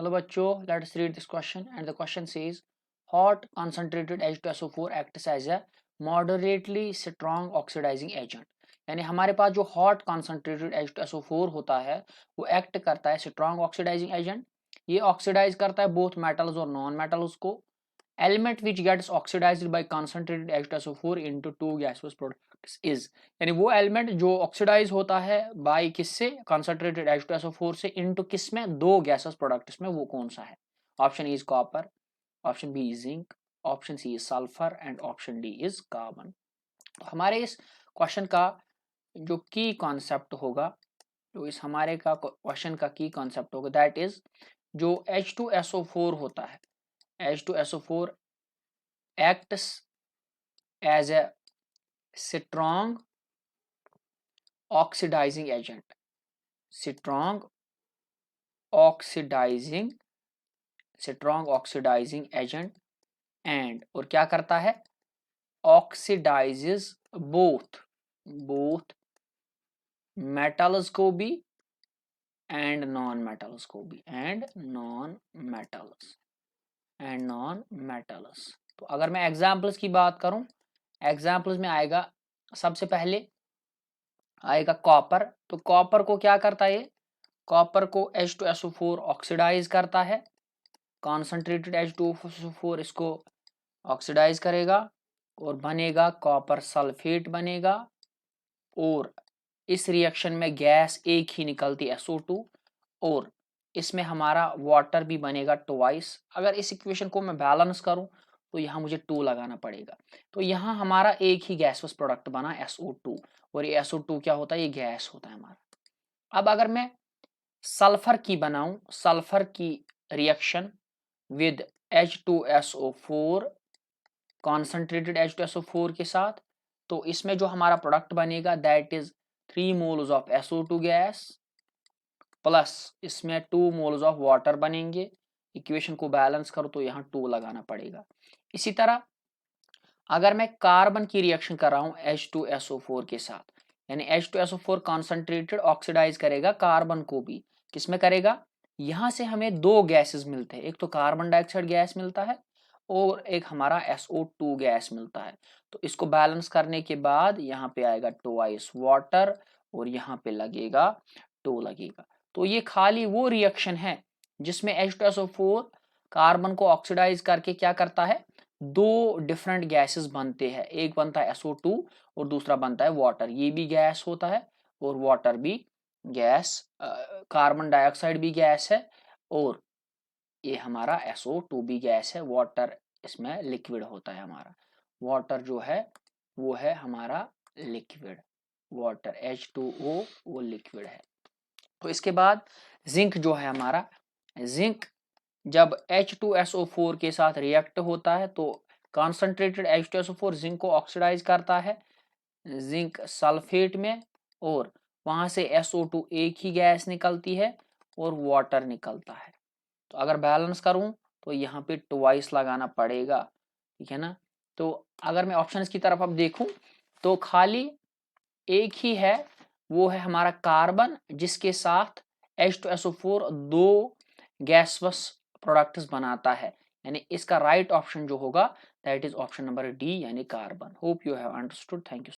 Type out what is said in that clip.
Hello बच्चों, let's read this question and the question says hot concentrated H2SO4 acts as a moderately strong oxidizing agent। यानी हमारे पास जो hot concentrated H2SO4 होता है वो act करता है strong oxidizing agent। ये ऑक्सीडाइज करता है बोथ मेटल्स और नॉन मेटल्स को। Element which gets oxidised by concentrated H2SO4 into two gaseous products is, यानी वो एलिमेंट जो ऑक्सीडाइज होता है बाय किससे, कंसंट्रेटेड H2SO4 से इनटू किस में, दो गैसियस प्रोडक्ट्स में, वो कौन सा है? Option E is copper, option B is zinc, option C is sulphur and option D is carbon. तो हमारे इस क्वेश्चन का जो की कॉन्सेप्ट होगा, जो इस हमारे का क्वेश्चन का की कॉन्सेप्ट होगा, दैट इज जो H2SO4 होता है, H2SO4 acts as a strong oxidizing agent, strong oxidizing agent and और क्या करता है, oxidizes both metals को भी and non metals को भी and non metals। तो अगर मैं एग्जाम्पल्स की बात करूं, एग्जाम्पल्स में आएगा, सबसे पहले आएगा कॉपर। तो कॉपर को क्या करता है, कॉपर को H2SO4 ऑक्सीडाइज करता है, कॉन्सेंट्रेटेड H2SO4 इसको ऑक्सीडाइज करेगा और बनेगा कॉपर सल्फेट बनेगा, और इस रिएक्शन में गैस एक ही निकलती है SO2, और इसमें हमारा वाटर भी बनेगा ट्वाइस। अगर इस इक्वेशन को मैं बैलेंस करूं तो यहाँ मुझे 2 लगाना पड़ेगा। तो यहाँ हमारा एक ही गैसवस प्रोडक्ट बना SO2, और ये SO2 क्या होता है, ये गैस होता है हमारा। अब अगर मैं सल्फर की बनाऊं, सल्फर की reaction with H2SO4, concentrated H2SO4 के साथ, तो इसमें जो हमारा प्रोडक्ट बनेगा that is 3 moles of SO2 gas plus इसमें 2 मोल्स ऑफ वाटर बनेंगे। इक्वेशन को बैलेंस करो तो यहाँ 2 लगाना पड़ेगा। इसी तरह अगर मैं कार्बन की रिएक्शन कर रहा हूँ H2SO4 के साथ, यानी H2SO4 कॉन्सेंट्रेटेड ऑक्सीडाइज करेगा कार्बन को भी, किसमें करेगा, यहाँ से हमें दो गैसेस मिलते हैं, एक तो कार्बन डाइऑक्साइड गैस मिलता है और एक हमारा SO2 गैस मिलता है। तो इसको बैलेंस करने के बाद यहाँ पे आएगा ट्वाइस वाटर और यहाँ पे लगेगा 2 लगेगा। तो ये खाली वो रिएक्शन है जिसमें H2SO4 कार्बन को ऑक्सीडाइज करके क्या करता है, दो डिफरेंट गैसेस बनते हैं, एक बनता है SO2 और दूसरा बनता है वाटर। ये भी गैस होता है और वाटर भी गैस, कार्बन डाइऑक्साइड भी गैस है और ये हमारा SO2 भी गैस है। वाटर इसमें लिक्विड होता है हमारा, वाटर जो है वो है हमारा लिक्विड, वाटर H2O वो लिक्विड है। तो इसके बाद जिंक जो है हमारा, जिंक जब H2SO4 के साथ रिएक्ट होता है तो कॉन्सेंट्रेटेड H2SO4 जिंक को ऑक्सीडाइज करता है जिंक सल्फेट में, और वहां से SO2 एक ही गैस निकलती है और वाटर निकलता है। तो अगर बैलेंस करूं तो यहाँ पे ट्वाइस लगाना पड़ेगा, ठीक है ना। तो अगर मैं ऑप्शंस की तरफ अब देखूं तो खाली एक ही है, वो है हमारा कार्बन, जिसके साथ H2SO4 दो गैसवस प्रोडक्ट्स बनाता है, यानी इसका राइट ऑप्शन जो होगा that is option number D, यानी carbon. Hope you have understood. Thank you.